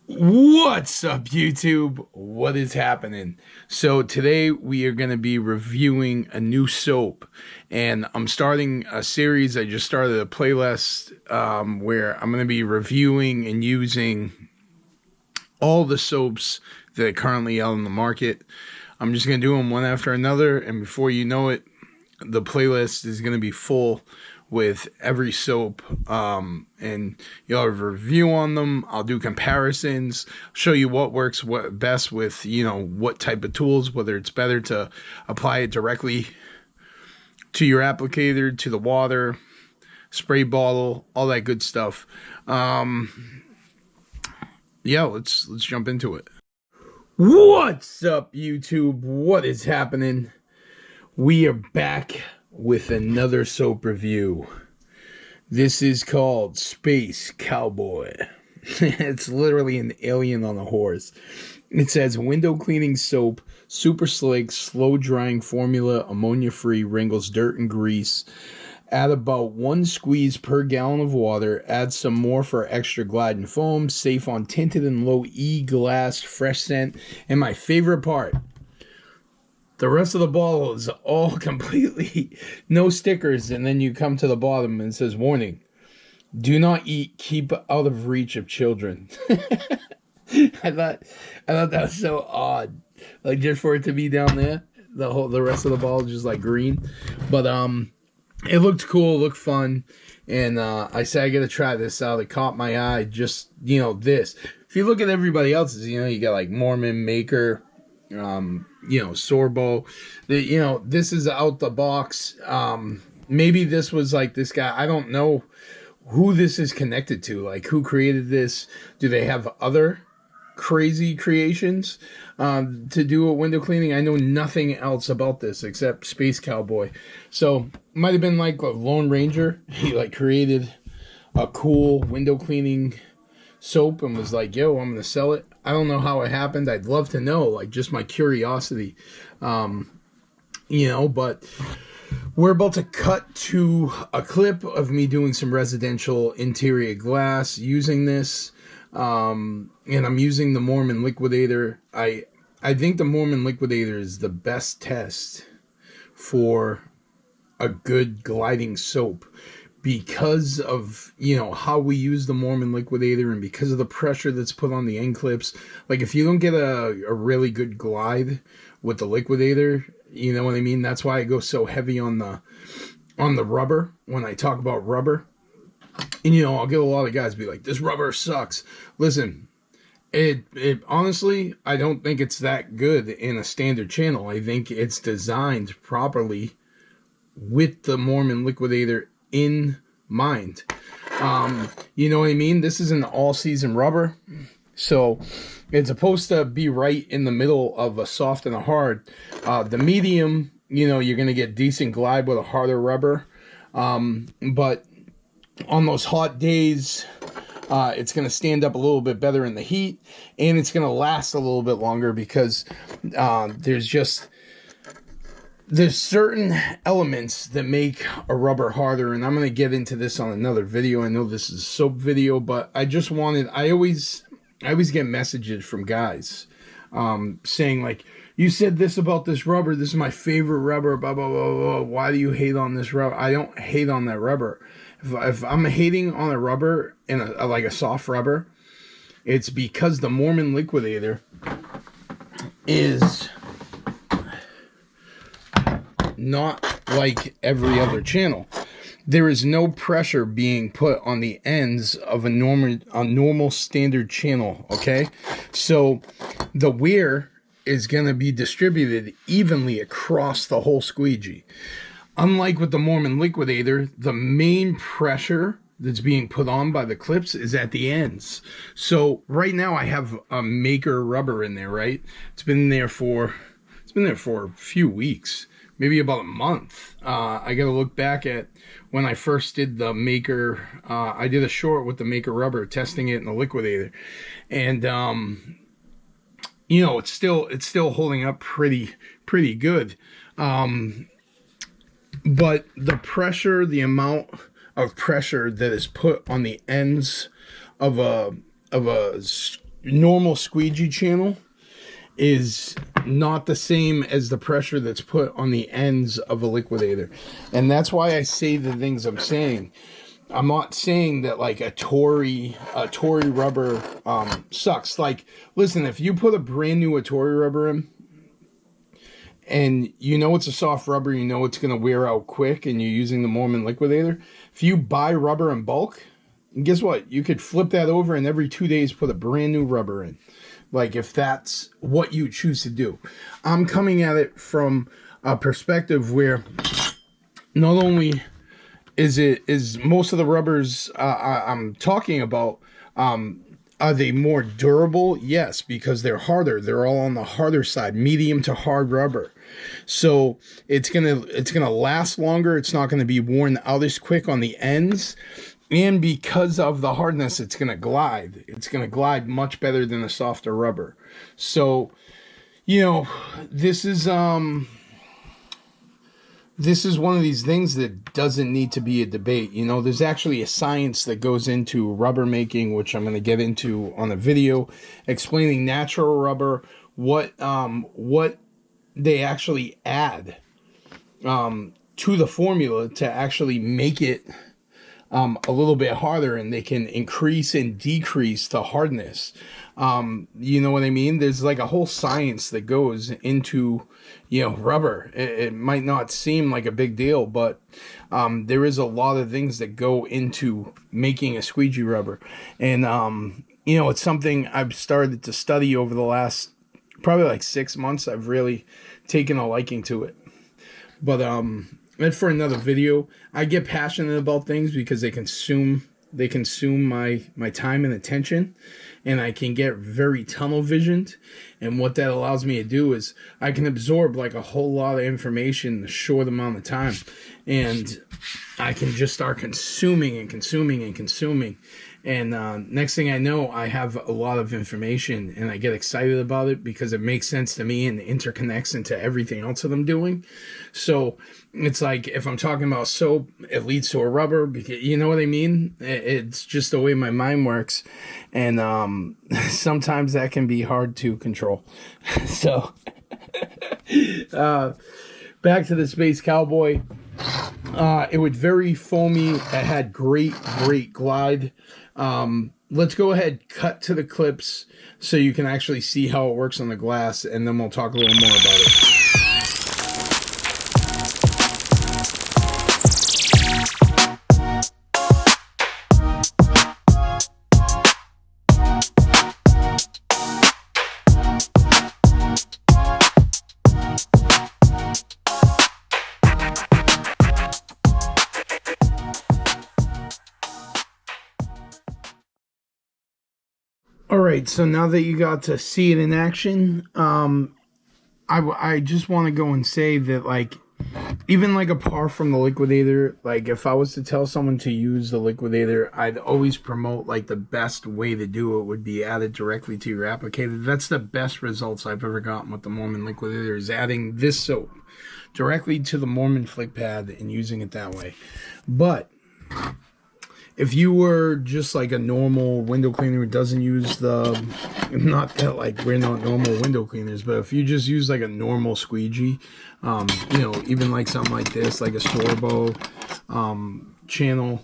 What's up, YouTube? What is happening? So today we are going to be reviewing a new soap, and I'm starting a series. I just started a playlist where I'm going to be reviewing and using all the soaps that are currently out on the market. I'm just going to do them one after another, and before you know it, the playlist is going to be full with every soap, and you'll have a review on them. I'll do comparisons, show you what works what best with, what type of tools, whether it's better to apply it directly to your applicator, to the water, spray bottle, all that good stuff. Yeah, let's jump into it. What's up, YouTube? What is happening? We are back with another soap review. This is called Space Cowboy. It's literally an alien on a horse. It says window cleaning soap, super slick, slow drying formula, ammonia free, wrinkles dirt and grease. Add about 1 squeeze per gallon of water. Add some more for extra glide and foam. Safe on tinted and low E glass, fresh scent. And my favorite part, the rest of the bottle is all completely no stickers, and then you come to the bottom and it says, warning, do not eat, keep out of reach of children. I thought that was so odd. Like, just for it to be down there, the rest of the bottle is just like green. But it looked cool, looked fun, and I said I gotta try this out. It caught my eye. Just, this. If you look at everybody else's, you got like Mormon, Maker, Sorbo, this is out the box. Maybe this was like this guy. I don't know who this is connected to, like who created this. Do they have other crazy creations to do a window cleaning? I know nothing else about this except Space Cowboy. So might have been like a Lone Ranger. He like created a cool window cleaning soap and was like, yo, I'm gonna sell it. I don't know how it happened. I'd love to know, like, just my curiosity. But we're about to cut to a clip of me doing some residential interior glass using this, and I'm using the Mormon Liquidator. I think the Mormon Liquidator is the best test for a good gliding soap, because of, how we use the Mormon Liquidator and because of the pressure that's put on the end clips. Like, if you don't get a really good glide with the Liquidator, you know what I mean? That's why I go so heavy on the rubber when I talk about rubber. And, I'll get a lot of guys be like, this rubber sucks. Listen, it honestly, I don't think it's that good in a standard channel. I think it's designed properly with the Mormon Liquidator in mind. You know what I mean? This is an all-season rubber, so it's supposed to be right in the middle of a soft and a hard. The medium, you're going to get decent glide with a harder rubber, but on those hot days, it's going to stand up a little bit better in the heat, and it's going to last a little bit longer because there's certain elements that make a rubber harder, and I'm going to get into this on another video. I know this is a soap video, but I always get messages from guys saying, like, you said this about this rubber, this is my favorite rubber, blah, blah, blah, blah. Why do you hate on this rubber? I don't hate on that rubber. If I'm hating on a rubber, and like a soft rubber, it's because the Mormon Liquidator is not like every other channel. There is no pressure being put on the ends of a normal standard channel, okay? So the wear is going to be distributed evenly across the whole squeegee. Unlike with the Mormon Liquidator, the main pressure that's being put on by the clips is at the ends. So right now I have a Maker rubber in there, right? It's been there for a few weeks. Maybe about a month. I got to look back at when I first did the Maker. I did a short with the Maker rubber, testing it in the Liquidator, and it's still holding up pretty good. But the pressure, the amount of pressure that is put on the ends of a normal squeegee channel is not the same as the pressure that's put on the ends of a liquidator. And that's why I say the things I'm saying. I'm not saying that like a Tory rubber sucks. Like, listen, if you put a brand new Tory rubber in, and you know it's a soft rubber, you know it's going to wear out quick, and you're using the Mormon liquidator, if you buy rubber in bulk, and guess what? You could flip that over and every 2 days put a brand new rubber in. Like, if that's what you choose to do. I'm coming at it from a perspective where not only is most of the rubbers I'm talking about, are they more durable? Yes, because they're harder. They're all on the harder side, medium to hard rubber. So it's gonna last longer. It's not gonna be worn out as quick on the ends. And because of the hardness, it's going to glide. It's going to glide much better than a softer rubber. So, you know, this is one of these things that doesn't need to be a debate. You know, there's actually a science that goes into rubber making, which I'm going to get into on a video, explaining natural rubber, what they actually add to the formula to actually make it a little bit harder, and they can increase and decrease the hardness. You know what I mean? There's like a whole science that goes into, you know, rubber. It might not seem like a big deal, but there is a lot of things that go into making a squeegee rubber. And, you know, it's something I've started to study over the last probably like 6 months. I've really taken a liking to it. But, and for another video, I get passionate about things because they consume my time and attention, and I can get very tunnel visioned. And what that allows me to do is I can absorb like a whole lot of information in a short amount of time, and I can just start consuming and consuming and consuming. And next thing I know, I have a lot of information, and I get excited about it because it makes sense to me and interconnects into everything else that I'm doing. So it's like if I'm talking about soap, it leads to a rubber, because you know what I mean? It's just the way my mind works. And sometimes that can be hard to control. So back to the Space Cowboy. It was very foamy. It had great glide. Let's go ahead, cut to the clips so you can actually see how it works on the glass, and then we'll talk a little more about it. All right, so now that you got to see it in action, I just want to go and say that, like, even like apart from the liquidator, like if I was to tell someone to use the liquidator, I'd always promote like the best way to do it would be added directly to your applicator. That's the best results I've ever gotten with the Mormon liquidator, is adding this soap directly to the Mormon flick pad and using it that way. But if you were just like a normal window cleaner who doesn't use the, not that like we're not normal window cleaners, but if you just use like a normal squeegee, you know, even like something like this, like a Storbo channel,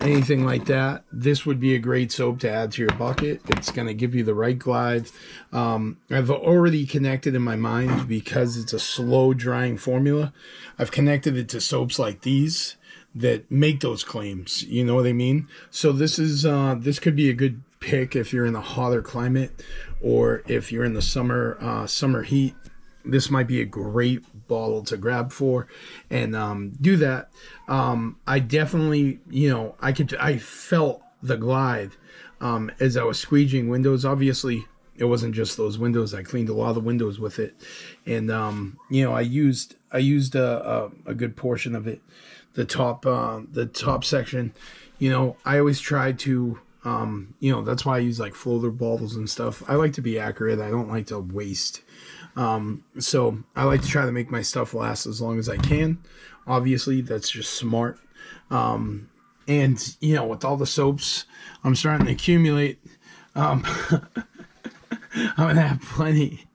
anything like that, this would be a great soap to add to your bucket. It's going to give you the right glide. I've already connected in my mind, because it's a slow drying formula, I've connected it to soaps like these that make those claims. You know what I mean? So this is this could be a good pick if you're in a hotter climate, or if you're in the summer heat. This might be a great bottle to grab for, and do that. I definitely, you know, I felt the glide as I was squeegeeing windows. Obviously, it wasn't just those windows. I cleaned a lot of the windows with it, and you know, I used a good portion of it. The top section, you know, I always try to, you know, that's why I use like floater bottles and stuff. I like to be accurate. I don't like to waste. So I like to try to make my stuff last as long as I can. Obviously, that's just smart. And, you know, with all the soaps I'm starting to accumulate, Um, I'm gonna have plenty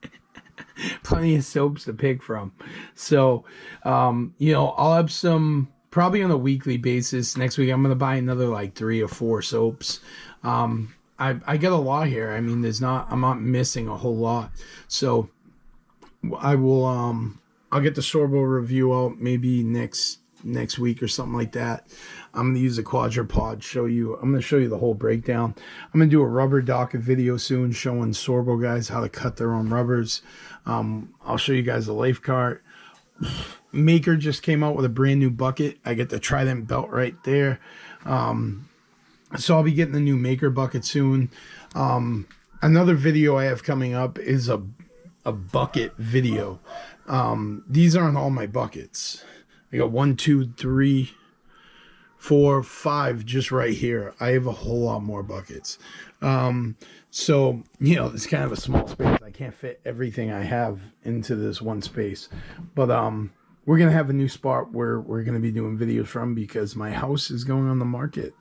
of soaps to pick from. So, I'll have some probably on a weekly basis. Next week, I'm gonna buy another like 3 or 4 soaps. I get a lot here. I mean, I'm not missing a whole lot. So I will, I'll get the Sorbo review out maybe next week or something like that. I'm gonna use a quadrupod. I'm gonna show you the whole breakdown. I'm gonna do a rubber docket video soon showing Sorbo guys how to cut their own rubbers. I'll show you guys the Life Cart. Maker just came out with a brand new bucket. I get the Trident belt right there. So I'll be getting the new Maker bucket soon. Another video I have coming up is a bucket video. These aren't all my buckets. I got 1, 2, 3, 4, 5 just right here. I have a whole lot more buckets. So, it's kind of a small space. I can't fit everything I have into this one space. But we're going to have a new spot where we're going to be doing videos from, because my house is going on the market.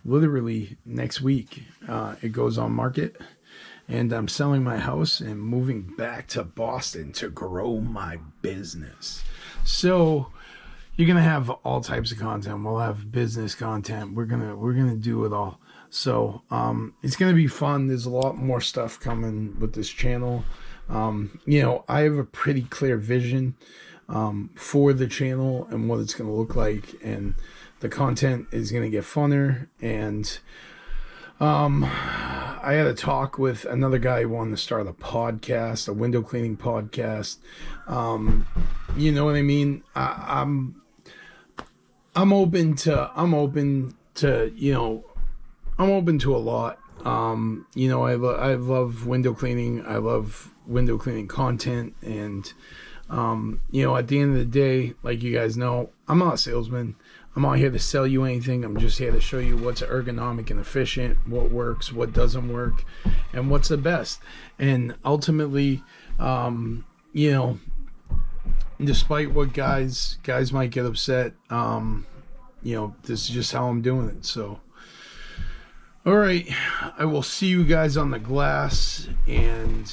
Literally next week, it goes on market. And I'm selling my house and moving back to Boston to grow my business. So you're gonna have all types of content. We'll have business content. We're gonna do it all. So it's gonna be fun. There's a lot more stuff coming with this channel. I have a pretty clear vision for the channel and what it's gonna look like, and the content is gonna get funner. And I had a talk with another guy who wanted to start a podcast, a window cleaning podcast. You know what I mean? I'm open to I'm open to a lot. I love window cleaning. I love window cleaning content, and at the end of the day, like you guys know, I'm not a salesman. I'm not here to sell you anything. I'm just here to show you what's ergonomic and efficient, what works, what doesn't work, and what's the best. And ultimately, despite what guys might get upset, this is just how I'm doing it. So, all right, I will see you guys on the glass, and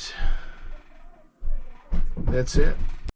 that's it.